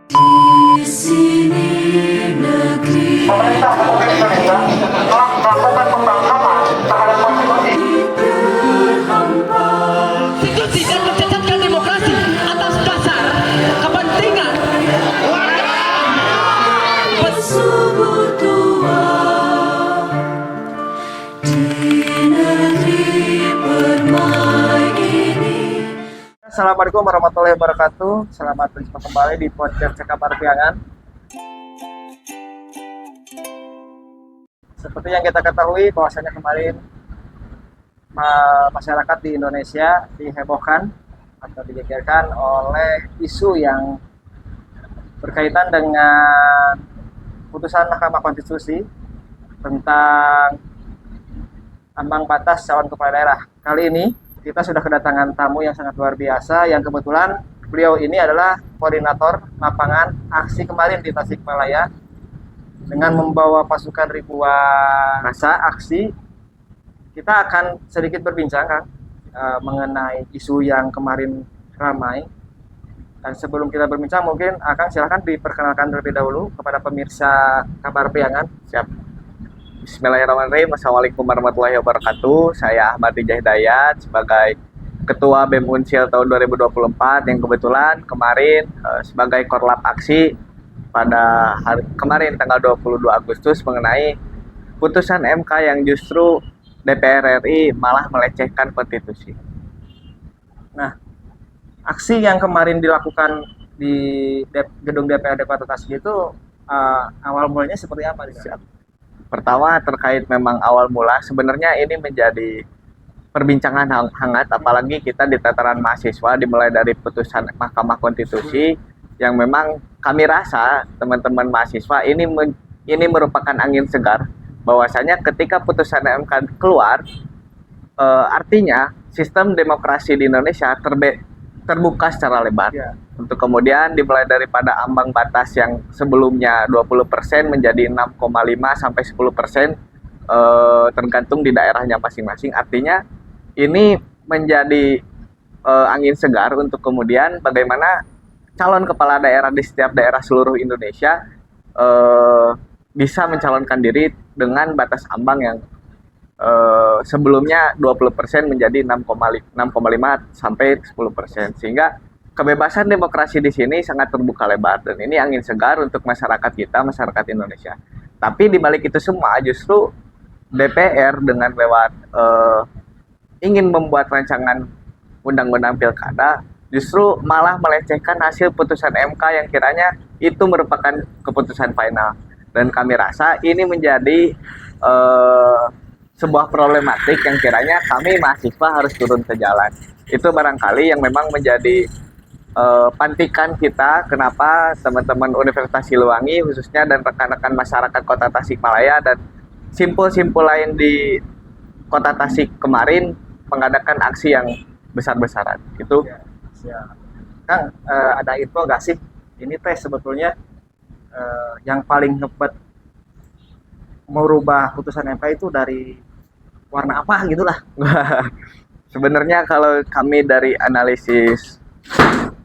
Di sini negeri Pemerintah Republik Indonesia telah melakukan pembangkangan terhadap konstitusi. berhamba konstitusi dan mencecatkan demokrasi atas dasar kepentingan subuh tua di negeri permai ini. Assalamualaikum warahmatullahi wabarakatuh. Selamat berjumpa kembali di podcast Kabar Piangan. Seperti yang kita ketahui bahwasanya kemarin masyarakat di Indonesia dihebohkan atau digegerkan oleh isu yang berkaitan dengan putusan Mahkamah Konstitusi tentang ambang batas calon kepala daerah. Kali ini kita sudah kedatangan tamu yang sangat luar biasa, yang kebetulan beliau ini adalah koordinator lapangan aksi kemarin di Tasikmalaya dengan membawa pasukan ribuan massa aksi. Kita akan sedikit berbincang, Kang, mengenai isu yang kemarin ramai. Dan sebelum kita berbincang, mungkin Kang silahkan diperkenalkan terlebih dahulu kepada pemirsa Kabar Piangan. Siap. Bismillahirrahmanirrahim. Assalamualaikum warahmatullahi wabarakatuh. Saya Ahmad Rijah Hidayat sebagai Ketua BEM Unsil tahun 2024 yang kebetulan kemarin sebagai Korlap Aksi pada hari kemarin tanggal 22 Agustus mengenai putusan MK yang justru DPR RI malah melecehkan konstitusi. Nah, aksi yang kemarin dilakukan di gedung DPRD Kota Tasik itu awal mulanya seperti apa? Siap. Pertama terkait memang awal mula sebenarnya ini menjadi perbincangan hangat apalagi kita di tataran mahasiswa dimulai dari putusan Mahkamah Konstitusi yang memang kami rasa teman-teman mahasiswa ini merupakan angin segar bahwasanya ketika putusan MK keluar artinya sistem demokrasi di Indonesia terbuka secara lebar. Ya. Untuk kemudian dimulai daripada ambang batas yang sebelumnya 20% menjadi 6,5 sampai 10%, tergantung di daerahnya masing-masing. Artinya ini menjadi angin segar untuk kemudian bagaimana calon kepala daerah di setiap daerah seluruh Indonesia bisa mencalonkan diri dengan batas ambang yang sebelumnya 20% menjadi 6,5 sampai 10%, sehingga kebebasan demokrasi di sini sangat terbuka lebar dan ini angin segar untuk masyarakat kita, masyarakat Indonesia. Tapi di balik itu semua justru DPR dengan lewat ingin membuat rancangan undang-undang pilkada justru malah melecehkan hasil putusan MK yang kiranya itu merupakan keputusan final, dan kami rasa ini menjadi sebuah problematik yang kiranya kami mahasiswa harus turun ke jalan. Itu barangkali yang memang menjadi pantikan kita kenapa teman-teman Universitas Siliwangi khususnya dan rekan-rekan masyarakat Kota Tasikmalaya dan simpul-simpul lain di Kota Tasik kemarin mengadakan aksi yang besar-besaran. Itu Siap. Kang, ada info nggak sih? Ini teh sebetulnya yang paling hebat merubah putusan MK itu dari warna apa gitulah. sebenarnya kalau kami dari analisis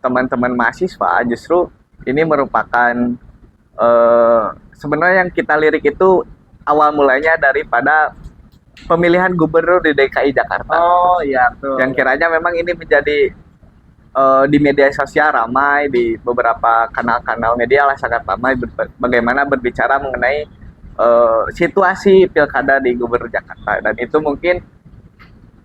teman-teman mahasiswa justru ini merupakan sebenarnya yang kita lirik itu awal mulanya daripada pemilihan gubernur di DKI Jakarta. Oh iya, betul. Yang kiranya memang ini menjadi di media sosial ramai, di beberapa kanal-kanal media lah sangat ramai bagaimana berbicara mengenai situasi pilkada di Gubernur Jakarta, dan itu mungkin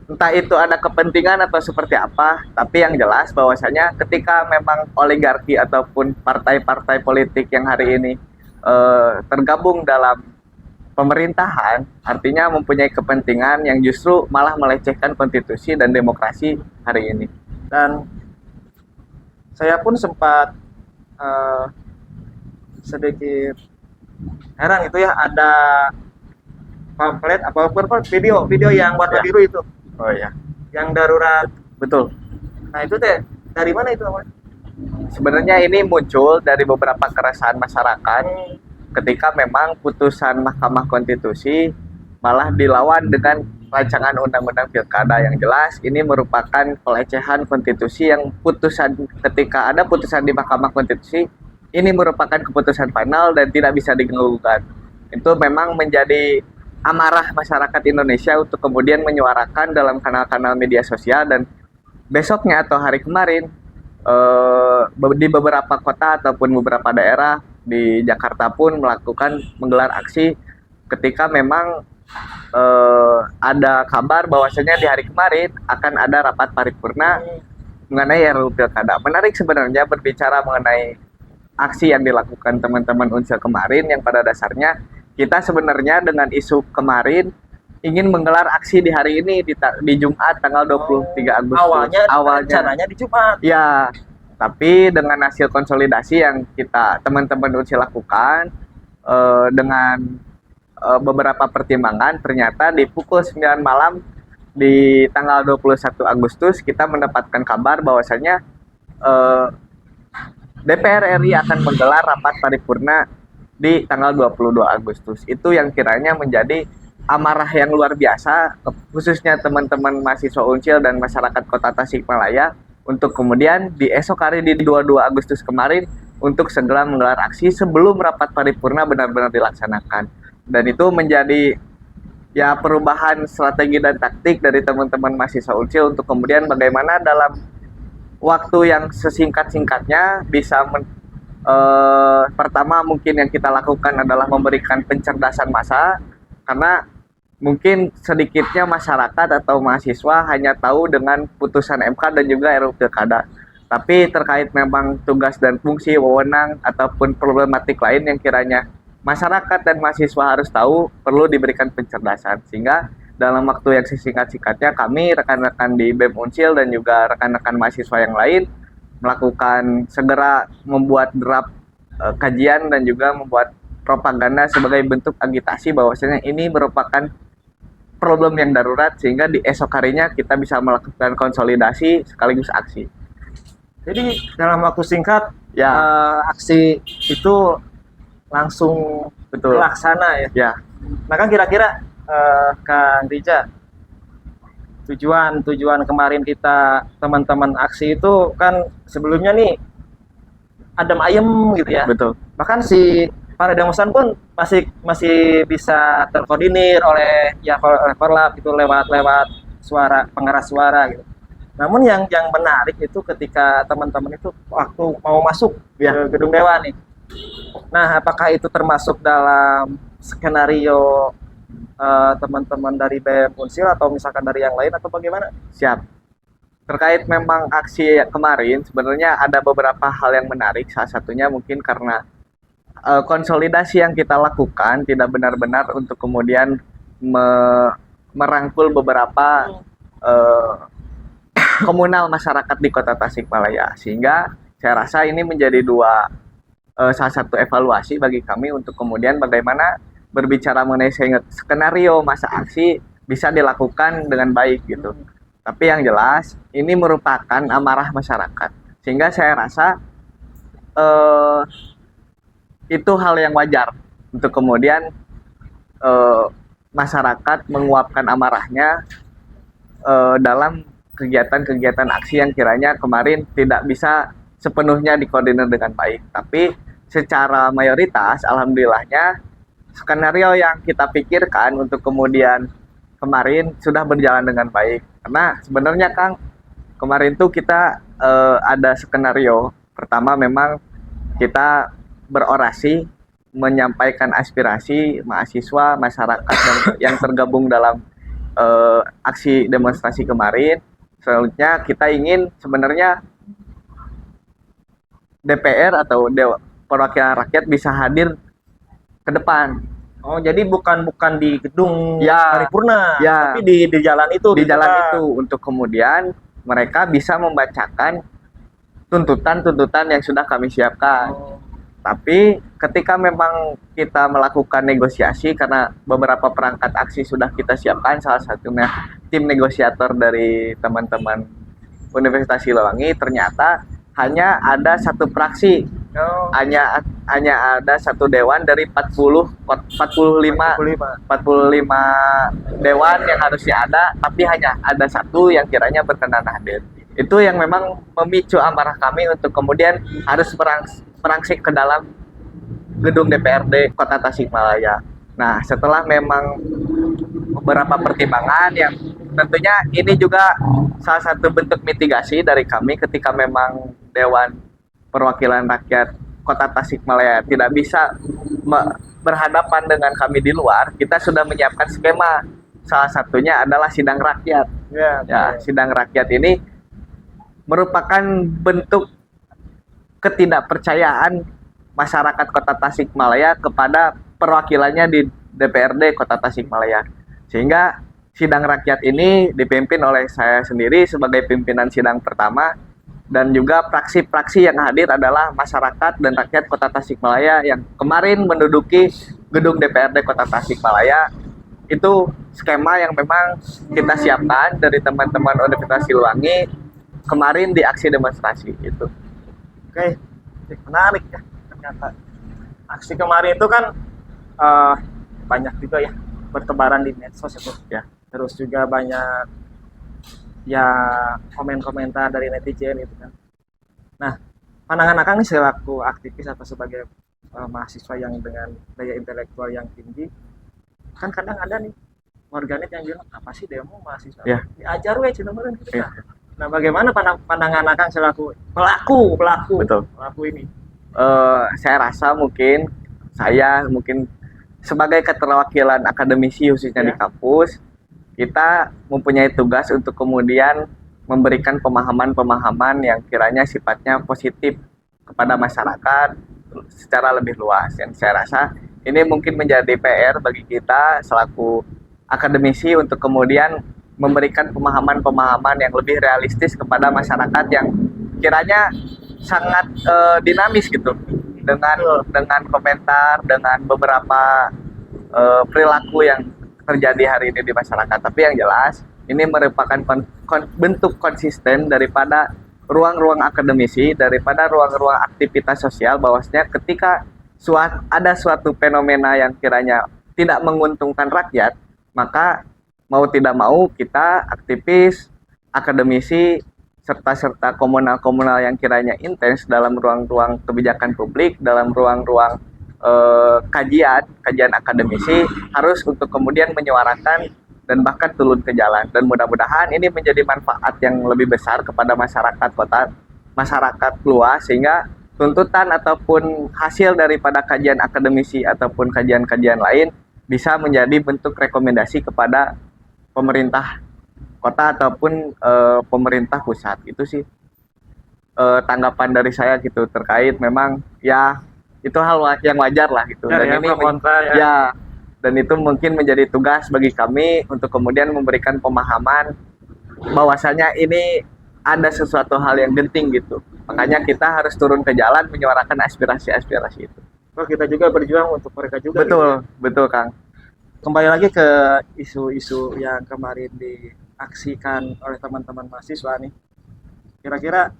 entah itu ada kepentingan atau seperti apa, tapi yang jelas bahwasanya ketika memang oligarki ataupun partai-partai politik yang hari ini tergabung dalam pemerintahan, artinya mempunyai kepentingan yang justru malah melecehkan konstitusi dan demokrasi hari ini. Dan saya pun sempat sedikit heran itu ya, ada pamflet apa video yang warna Ya. biru itu Oh ya, yang darurat. betul. Nah itu teh dari mana itu awalnya? Sebenarnya ini muncul dari beberapa keresahan masyarakat ketika memang putusan Mahkamah Konstitusi malah dilawan dengan rancangan undang-undang pilkada yang jelas ini merupakan pelecehan konstitusi yang ketika ada putusan di Mahkamah Konstitusi ini merupakan keputusan final dan tidak bisa diganggukan. Itu memang menjadi amarah masyarakat Indonesia untuk kemudian menyuarakan dalam kanal-kanal media sosial, dan besoknya atau hari kemarin di beberapa kota ataupun beberapa daerah di Jakarta pun menggelar aksi ketika memang ada kabar bahwasanya di hari kemarin akan ada rapat paripurna mengenai RUU Pilkada. Menarik sebenarnya berbicara mengenai aksi yang dilakukan teman-teman Unsur kemarin, yang pada dasarnya kita sebenarnya dengan isu kemarin ingin menggelar aksi di hari ini di Jumat tanggal 23 Agustus. Awalnya rencananya di Jumat. Ya, tapi dengan hasil konsolidasi yang kita teman-teman Unsur lakukan dengan beberapa pertimbangan, ternyata di pukul 9 malam di tanggal 21 Agustus kita mendapatkan kabar bahwasanya DPR RI akan menggelar rapat paripurna di tanggal 22 Agustus. Itu yang kiranya menjadi amarah yang luar biasa, khususnya teman-teman mahasiswa Unsur dan masyarakat Kota Tasikmalaya, untuk kemudian di esok hari di 22 Agustus kemarin untuk segera menggelar aksi sebelum rapat paripurna benar-benar dilaksanakan. Dan itu menjadi ya perubahan strategi dan taktik dari teman-teman mahasiswa Unsur untuk kemudian bagaimana dalam waktu yang sesingkat-singkatnya bisa pertama mungkin yang kita lakukan adalah memberikan pencerdasan massa, karena mungkin sedikitnya masyarakat atau mahasiswa hanya tahu dengan putusan MK dan juga RUU Pilkada. Tapi terkait memang tugas dan fungsi, wewenang ataupun problematik lain yang kiranya masyarakat dan mahasiswa harus tahu, perlu diberikan pencerdasan. Sehingga dalam waktu yang sesingkat-singkatnya kami rekan-rekan di BEM Unsur dan juga rekan-rekan mahasiswa yang lain melakukan segera membuat draft kajian dan juga membuat propaganda sebagai bentuk agitasi bahwasanya ini merupakan problem yang darurat, sehingga di esok harinya kita bisa melakukan konsolidasi sekaligus aksi. Jadi dalam waktu singkat Ya. Aksi itu langsung Betul. terlaksana ya. Ya, Nah kan kira-kira Kang Rija, tujuan kemarin kita teman-teman aksi itu kan sebelumnya nih adem ayem gitu ya. betul. Bahkan si para demonstran pun masih bisa terkoordinir oleh Korlap itu lewat suara, pengeras suara gitu. Namun yang menarik itu ketika teman-teman itu waktu mau masuk Ya. ke gedung dewan nih. Nah, apakah itu termasuk dalam skenario teman-teman dari BEM Unsur atau misalkan dari yang lain atau bagaimana? Siap. Terkait memang aksi kemarin, sebenarnya ada beberapa hal yang menarik. Salah satunya mungkin karena konsolidasi yang kita lakukan tidak benar-benar untuk kemudian merangkul beberapa komunal masyarakat di Kota Tasikmalaya. Sehingga saya rasa ini menjadi salah satu evaluasi bagi kami untuk kemudian bagaimana berbicara mengenai skenario masa aksi bisa dilakukan dengan baik gitu. Tapi yang jelas ini merupakan amarah masyarakat, sehingga saya rasa itu hal yang wajar untuk kemudian masyarakat menguapkan amarahnya dalam kegiatan-kegiatan aksi yang kiranya kemarin tidak bisa sepenuhnya dikoordinir dengan baik. Tapi secara mayoritas alhamdulillahnya skenario yang kita pikirkan untuk kemudian kemarin sudah berjalan dengan baik. Karena sebenarnya Kang, kemarin tuh kita ada skenario. Pertama memang kita berorasi menyampaikan aspirasi mahasiswa, masyarakat yang tergabung dalam aksi demonstrasi kemarin. Selanjutnya kita ingin sebenarnya DPR atau Perwakilan Rakyat bisa hadir ke depan. Oh, jadi bukan di gedung Ya. paripurna, Ya. tapi di jalan itu. Di jalan depan. itu untuk kemudian mereka bisa membacakan tuntutan-tuntutan yang sudah kami siapkan. Oh. Tapi ketika memang kita melakukan negosiasi, karena beberapa perangkat aksi sudah kita siapkan, salah satunya tim negosiator dari teman-teman Universitas Siliwangi, ternyata hanya ada satu fraksi, Oh. hanya ada satu dewan dari 45 dewan yang harusnya ada, tapi hanya ada satu yang kiranya berkenan hadir. Itu yang memang memicu amarah kami untuk kemudian harus merangsek ke dalam gedung DPRD Kota Tasikmalaya. Nah, setelah memang beberapa pertimbangan yang tentunya ini juga salah satu bentuk mitigasi dari kami ketika memang Dewan Perwakilan Rakyat Kota Tasikmalaya tidak bisa berhadapan dengan kami di luar, kita sudah menyiapkan skema. Salah satunya adalah sidang rakyat. Ya, sidang rakyat ini merupakan bentuk ketidakpercayaan masyarakat Kota Tasikmalaya kepada perwakilannya di DPRD Kota Tasikmalaya. Sehingga sidang rakyat ini dipimpin oleh saya sendiri sebagai pimpinan sidang pertama, dan juga praksi-praksi yang hadir adalah masyarakat dan rakyat Kota Tasikmalaya yang kemarin menduduki gedung DPRD Kota Tasikmalaya. Itu skema yang memang kita siapkan dari teman-teman Universitas Siliwangi kemarin di aksi demonstrasi itu. Oke, menarik ya ternyata. Aksi kemarin itu kan banyak juga ya bertebaran di medsos itu ya. Terus juga banyak ya komen-komentar dari netizen gitu kan. Nah, pandangan Akang nih selaku aktivis atau sebagai mahasiswa yang dengan daya intelektual yang tinggi, kan kadang ada nih warganet yang bilang apa sih demo mahasiswa? Ya. Diajar weh cina meureun gitu Ya. kan. Nah, bagaimana pandangan Akang selaku pelaku Betul. ini? Saya rasa mungkin sebagai keterwakilan akademisi khususnya di kampus, kita mempunyai tugas untuk kemudian memberikan pemahaman-pemahaman yang kiranya sifatnya positif kepada masyarakat secara lebih luas. Yang saya rasa ini mungkin menjadi PR bagi kita selaku akademisi untuk kemudian memberikan pemahaman-pemahaman yang lebih realistis kepada masyarakat yang kiranya sangat dinamis gitu, dengan komentar, dengan beberapa perilaku yang terjadi hari ini di masyarakat. Tapi yang jelas ini merupakan bentuk konsisten daripada ruang-ruang akademisi, daripada ruang-ruang aktivitas sosial, bahwasanya ketika ada suatu fenomena yang kiranya tidak menguntungkan rakyat, maka mau tidak mau kita aktivis, akademisi, serta komunal-komunal yang kiranya intens dalam ruang-ruang kebijakan publik, dalam ruang-ruang kajian akademisi harus untuk kemudian menyuarakan dan bahkan turun ke jalan. Dan mudah-mudahan ini menjadi manfaat yang lebih besar kepada masyarakat kota, masyarakat luas, sehingga tuntutan ataupun hasil daripada kajian akademisi ataupun kajian-kajian lain bisa menjadi bentuk rekomendasi kepada pemerintah kota ataupun pemerintah pusat. Itu sih tanggapan dari saya gitu, terkait memang ya itu hal yang wajar lah gitu. Ya, Dan ya, ini kontra, ya, dan itu mungkin menjadi tugas bagi kami untuk kemudian memberikan pemahaman bahwasanya ini ada sesuatu hal yang genting gitu. Makanya kita harus turun ke jalan menyuarakan aspirasi-aspirasi itu. Oh, kita juga berjuang untuk mereka juga. Betul, gitu. betul Kang. Kembali lagi ke isu-isu yang kemarin diaksikan oleh teman-teman mahasiswa nih. Kira-kira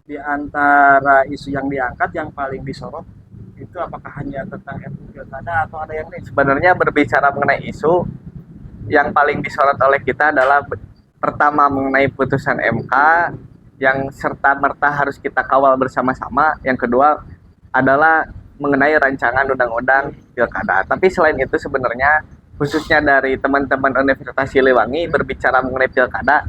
di antara isu yang diangkat yang paling disorot itu apakah hanya tentang RUU Pilkada atau ada yang lain? Sebenarnya berbicara mengenai isu yang paling disorot oleh kita adalah pertama mengenai putusan MK yang serta-merta harus kita kawal bersama-sama. Yang kedua adalah mengenai rancangan undang-undang Pilkada. Tapi selain itu sebenarnya khususnya dari teman-teman Universitas Siliwangi berbicara mengenai Pilkada,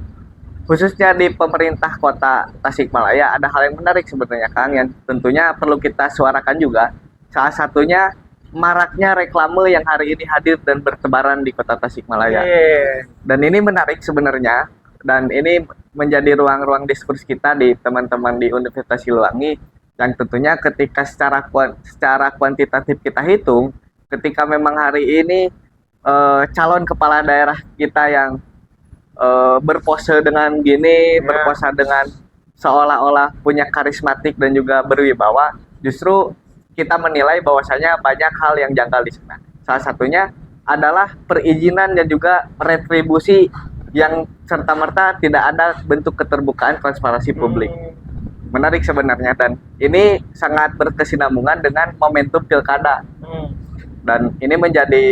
khususnya di pemerintah Kota Tasikmalaya, ada hal yang menarik sebenarnya Kang, yang tentunya perlu kita suarakan juga. Salah satunya maraknya reklame yang hari ini hadir dan bertebaran di Kota Tasikmalaya. Dan ini menarik sebenarnya, dan ini menjadi ruang-ruang diskurs kita di teman-teman di Universitas Siliwangi, yang tentunya ketika secara kuantitatif kita hitung, ketika memang hari ini calon kepala daerah kita yang berpose dengan gini, berpose dengan seolah-olah punya karismatik dan juga berwibawa, justru kita menilai bahwasanya banyak hal yang janggal di sana. Salah satunya adalah perizinan dan juga retribusi yang serta-merta tidak ada bentuk keterbukaan transparansi publik. Menarik sebenarnya, dan ini sangat berkesinambungan dengan momentum Pilkada. Dan ini menjadi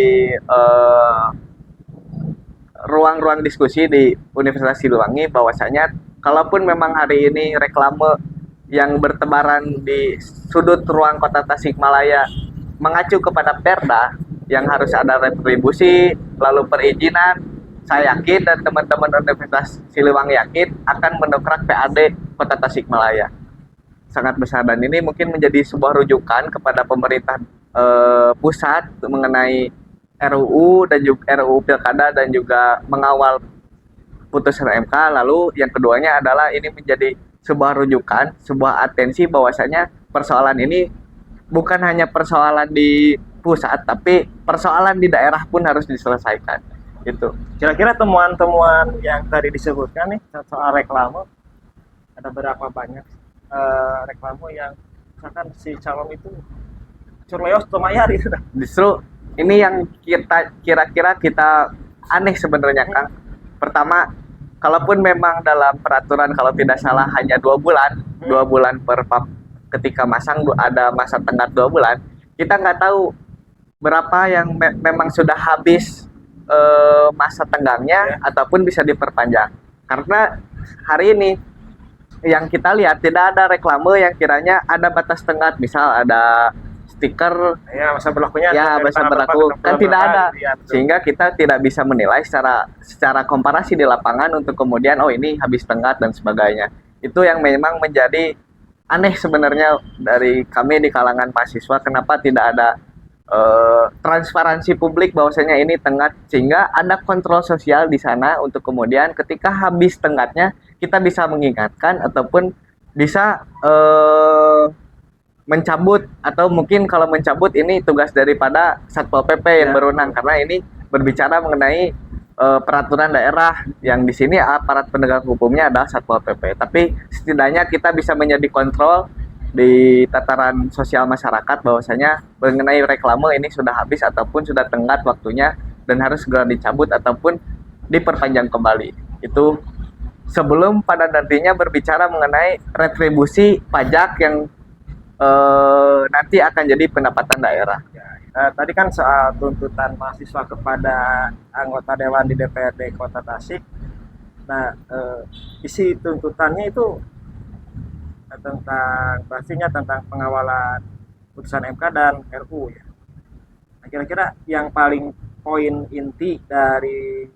ruang-ruang diskusi di Universitas Siliwangi bahwasanya kalaupun memang hari ini reklame yang bertebaran di sudut ruang kota Tasikmalaya mengacu kepada Perda yang harus ada retribusi, lalu perizinan, saya yakin dan teman-teman Universitas Siliwangi yakin akan mendongkrak PAD kota Tasikmalaya sangat besar, dan ini mungkin menjadi sebuah rujukan kepada pemerintah pusat mengenai RUU dan juga RUU Pilkada dan juga mengawal putusan MK. Lalu yang keduanya adalah ini menjadi sebuah rujukan, sebuah atensi bahwasanya persoalan ini bukan hanya persoalan di pusat, tapi persoalan di daerah pun harus diselesaikan. Itu. Kira-kira temuan-temuan yang tadi disebutkan nih soal reklame, ada berapa banyak reklame yang misalkan si calon itu curleos atau mayar gitu. Justru ini yang kita kira-kira kita aneh sebenarnya, Kang. Pertama, kalaupun memang dalam peraturan kalau tidak salah hanya 2 bulan, 2 bulan ketika masang ada masa tenggat 2 bulan, kita nggak tahu berapa yang memang sudah habis masa tenggangnya ataupun bisa diperpanjang. Karena hari ini yang kita lihat tidak ada reklame yang kiranya ada batas tenggat, misal ada stiker Ya, masa berlakunya ya masa berlaku kan tidak ada, sehingga kita tidak bisa menilai secara komparasi di lapangan untuk kemudian oh ini habis tenggat dan sebagainya. Itu yang memang menjadi aneh sebenarnya dari kami di kalangan mahasiswa, kenapa tidak ada transparansi publik bahwasanya ini tenggat, sehingga ada kontrol sosial di sana untuk kemudian ketika habis tenggatnya kita bisa mengingatkan ataupun bisa mencabut, atau mungkin kalau mencabut ini tugas daripada Satpol PP yang berwenang, karena ini berbicara mengenai peraturan daerah yang di sini aparat penegak hukumnya adalah Satpol PP. Tapi setidaknya kita bisa menjadi kontrol di tataran sosial masyarakat bahwasanya mengenai reklame ini sudah habis ataupun sudah tenggat waktunya dan harus segera dicabut ataupun diperpanjang kembali. Itu sebelum pada nantinya berbicara mengenai retribusi pajak yang nanti akan jadi pendapatan daerah. Tadi kan soal tuntutan mahasiswa kepada anggota dewan di DPRD Kota Tasik. Nah, isi tuntutannya itu pastinya tentang pengawalan putusan MK dan RU ya. Nah, kira-kira yang paling poin inti dari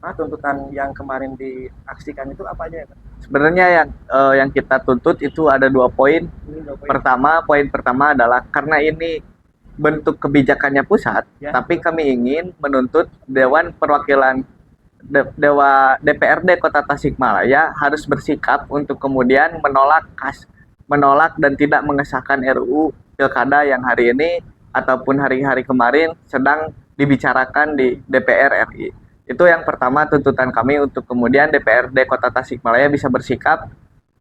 tuntutan yang kemarin diaksikan itu apa aja ya? Sebenarnya yang kita tuntut itu ada 2 poin. Poin pertama adalah karena ini bentuk kebijakannya pusat, tapi kami ingin menuntut Dewan Perwakilan DPRD Kota Tasikmalaya harus bersikap untuk kemudian menolak dan tidak mengesahkan RUU Pilkada yang hari ini ataupun hari-hari kemarin sedang dibicarakan di DPR RI. Itu yang pertama tuntutan kami, untuk kemudian DPRD Kota Tasikmalaya bisa bersikap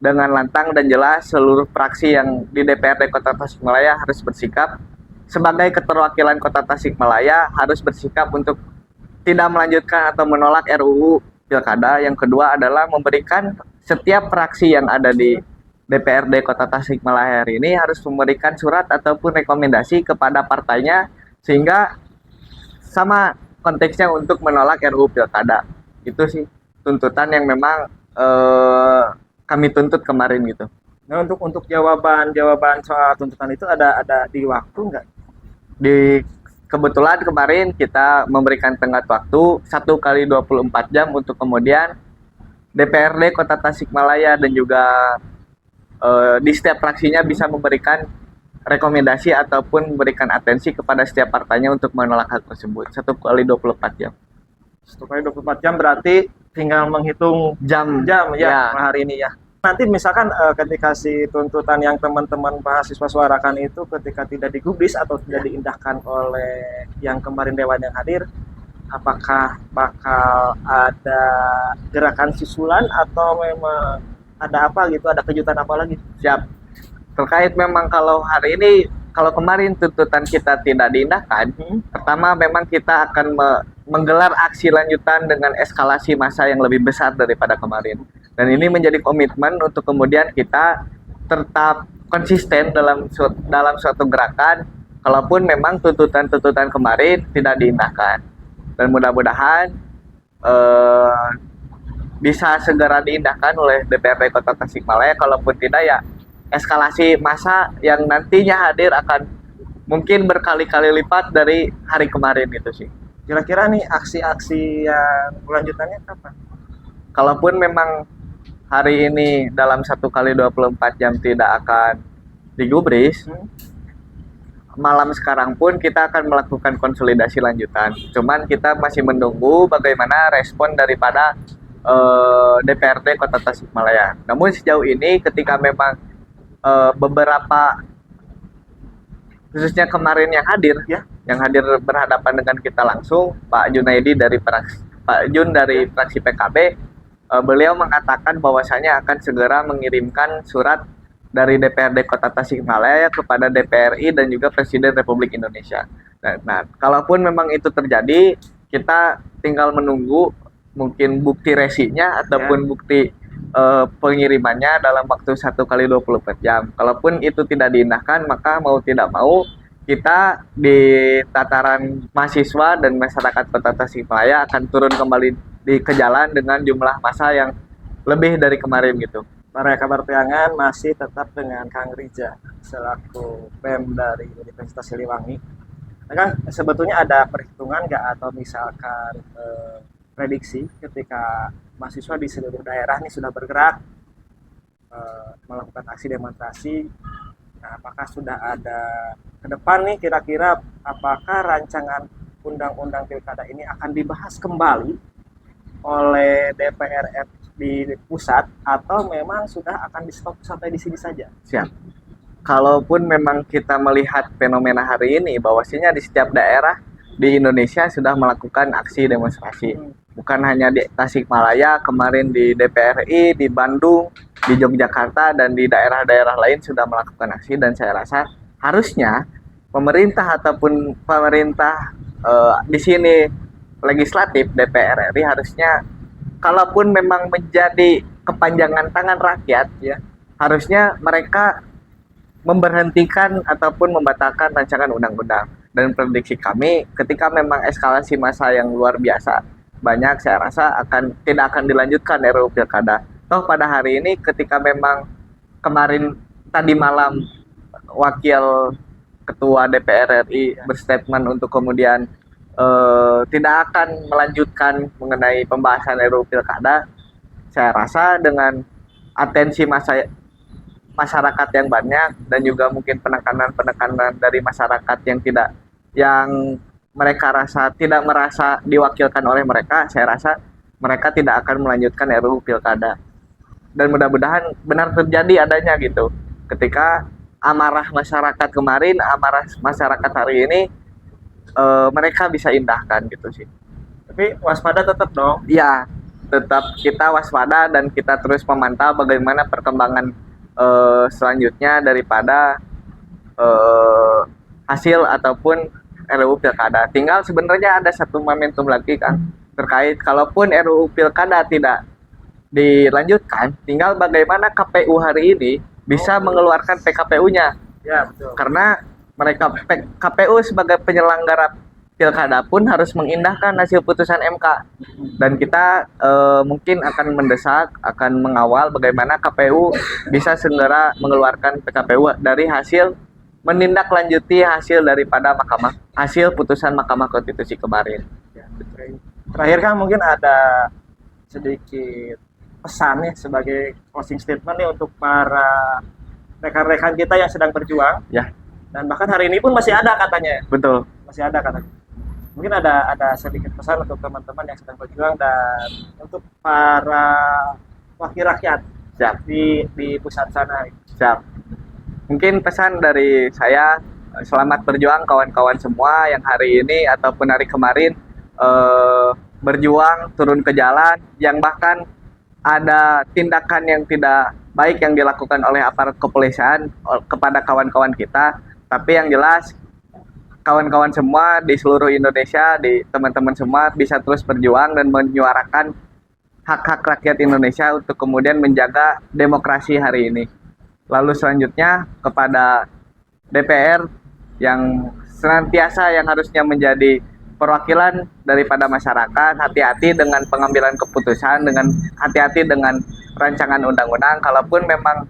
dengan lantang dan jelas. Seluruh fraksi yang di DPRD Kota Tasikmalaya harus bersikap. Sebagai keterwakilan Kota Tasikmalaya harus bersikap untuk tidak melanjutkan atau menolak RUU Pilkada. Yang kedua adalah memberikan setiap fraksi yang ada di DPRD Kota Tasikmalaya hari ini harus memberikan surat ataupun rekomendasi kepada partainya, sehingga sama konteksnya untuk menolak RUU Pilkada. Itu sih tuntutan yang memang kami tuntut kemarin gitu. Nah, untuk jawaban soal tuntutan itu ada di waktu nggak? Kebetulan kemarin kita memberikan tenggat waktu 1x24 jam untuk kemudian DPRD Kota Tasikmalaya dan juga di setiap fraksinya bisa memberikan rekomendasi ataupun memberikan atensi kepada setiap partainya untuk menolak hal tersebut. 1x24 jam. 1x24 jam berarti tinggal menghitung jam ya hari ini ya. Nanti misalkan ketika si tuntutan yang teman-teman mahasiswa suarakan itu ketika tidak digubris atau tidak diindahkan oleh yang kemarin dewan yang hadir, apakah bakal ada gerakan susulan atau memang ada apa gitu, ada kejutan apa lagi? Siap. Terkait memang kalau hari ini, kalau kemarin tuntutan kita tidak diindahkan, pertama memang kita akan menggelar aksi lanjutan dengan eskalasi massa yang lebih besar daripada kemarin. Dan ini menjadi komitmen untuk kemudian kita tetap konsisten dalam suatu gerakan, kalaupun memang tuntutan-tuntutan kemarin tidak diindahkan. Dan mudah-mudahan bisa segera diindahkan oleh DPRD Kota Tasikmalaya. Kalaupun tidak ya eskalasi massa yang nantinya hadir akan mungkin berkali-kali lipat dari hari kemarin itu sih. Kira-kira nih aksi-aksi yang lanjutannya kapan? Kalaupun memang hari ini dalam 1 kali 24 jam tidak akan digubris, malam sekarang pun kita akan melakukan konsolidasi lanjutan. Cuman kita masih menunggu bagaimana respon daripada DPRD Kota Tasikmalaya. Namun sejauh ini ketika memang beberapa khususnya kemarin yang hadir yang hadir berhadapan dengan kita langsung, Pak Junaidi dari Pak Jun dari fraksi PKB, beliau mengatakan bahwasanya akan segera mengirimkan surat dari DPRD Kota Tasikmalaya kepada DPRI dan juga Presiden Republik Indonesia. Nah, kalaupun memang itu terjadi, kita tinggal menunggu mungkin bukti resinya ataupun bukti pengirimannya dalam waktu 1 kali 24 jam. Kalaupun itu tidak diindahkan, maka mau tidak mau kita di tataran mahasiswa dan masyarakat Kota Tasikmalaya akan turun kembali ke jalan dengan jumlah massa yang lebih dari kemarin gitu. Para kabar Priangan masih tetap dengan Kang Rija selaku BEM dari Universitas Siliwangi. Nah, Kang, sebetulnya ada perhitungan nggak atau misalkan prediksi ketika mahasiswa di seluruh daerah ini sudah bergerak melakukan aksi demonstrasi, nah, apakah sudah ada ke depan nih kira-kira apakah rancangan undang-undang pilkada ini akan dibahas kembali oleh DPR di pusat atau memang sudah akan di stop sampai di sini saja? Siap. Kalaupun memang kita melihat fenomena hari ini bahwasanya di setiap daerah di Indonesia sudah melakukan aksi demonstrasi. Bukan hanya di Tasikmalaya, kemarin di DPRI, di Bandung, di Yogyakarta, dan di daerah-daerah lain sudah melakukan aksi. Dan saya rasa harusnya pemerintah ataupun pemerintah di sini legislatif DPR RI harusnya, kalaupun memang menjadi kepanjangan tangan rakyat, ya harusnya mereka memberhentikan ataupun membatalkan rancangan undang-undang. Dan prediksi kami, ketika memang eskalasi massa yang luar biasa banyak, saya rasa tidak akan dilanjutkan RUU Pilkada. Toh pada hari ini ketika memang kemarin tadi malam wakil ketua DPR RI berstatement untuk kemudian tidak akan melanjutkan mengenai pembahasan RUU Pilkada, saya rasa dengan atensi masyarakat yang banyak dan juga mungkin penekanan dari masyarakat yang mereka tidak merasa diwakilkan oleh mereka, saya rasa mereka tidak akan melanjutkan RUU Pilkada. Dan mudah-mudahan benar terjadi adanya gitu. Ketika amarah masyarakat kemarin, amarah masyarakat hari ini, mereka bisa indahkan gitu sih. Tapi waspada tetap dong. Ya, tetap kita waspada dan kita terus memantau bagaimana perkembangan selanjutnya daripada hasil ataupun RUU Pilkada. Tinggal sebenarnya ada satu momentum lagi kan terkait kalaupun RUU Pilkada tidak dilanjutkan, tinggal bagaimana KPU hari ini bisa mengeluarkan PKPU-nya. Ya, betul. Karena mereka KPU sebagai penyelenggara Pilkada pun harus mengindahkan hasil putusan MK. Dan kita mungkin akan mendesak, akan mengawal bagaimana KPU bisa segera mengeluarkan PKPU dari hasil menindaklanjuti hasil daripada hasil putusan Mahkamah Konstitusi kemarin. Ya, terakhir kan mungkin ada sedikit pesan nih sebagai closing statement nih untuk para rekan-rekan kita yang sedang berjuang. Ya. Dan bahkan hari ini pun masih ada katanya. Betul. Masih ada katanya. Mungkin ada sedikit pesan untuk teman-teman yang sedang berjuang dan untuk para wakil rakyat. Siap. Di pusat sana. Siap. Mungkin pesan dari saya, selamat berjuang kawan-kawan semua yang hari ini ataupun hari kemarin berjuang turun ke jalan, yang bahkan ada tindakan yang tidak baik yang dilakukan oleh aparat kepolisian kepada kawan-kawan kita. Tapi yang jelas kawan-kawan semua di seluruh Indonesia, di teman-teman semua bisa terus berjuang dan menyuarakan hak-hak rakyat Indonesia untuk kemudian menjaga demokrasi hari ini. Lalu selanjutnya kepada DPR yang senantiasa yang harusnya menjadi perwakilan daripada masyarakat, hati-hati dengan pengambilan keputusan, dengan hati-hati dengan rancangan undang-undang. Kalaupun memang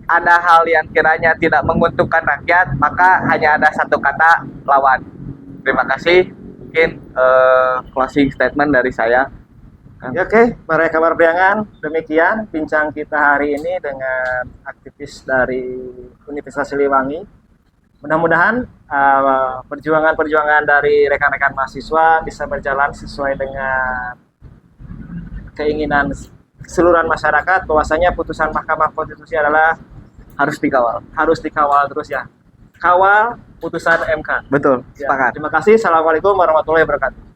ada hal yang kiranya tidak menguntungkan rakyat, maka hanya ada satu kata, lawan. Terima kasih. Mungkin closing statement dari saya. Ya, oke, para kabar priangan, demikian bincang kita hari ini dengan aktivis dari Universitas Siliwangi. Mudah-mudahan perjuangan-perjuangan dari rekan-rekan mahasiswa bisa berjalan sesuai dengan keinginan keseluruhan masyarakat, bahwasanya putusan Mahkamah Konstitusi adalah Harus dikawal. harus dikawal terus ya. Kawal putusan MK. Betul, Ya, sepakat. terima kasih. Assalamualaikum warahmatullahi wabarakatuh.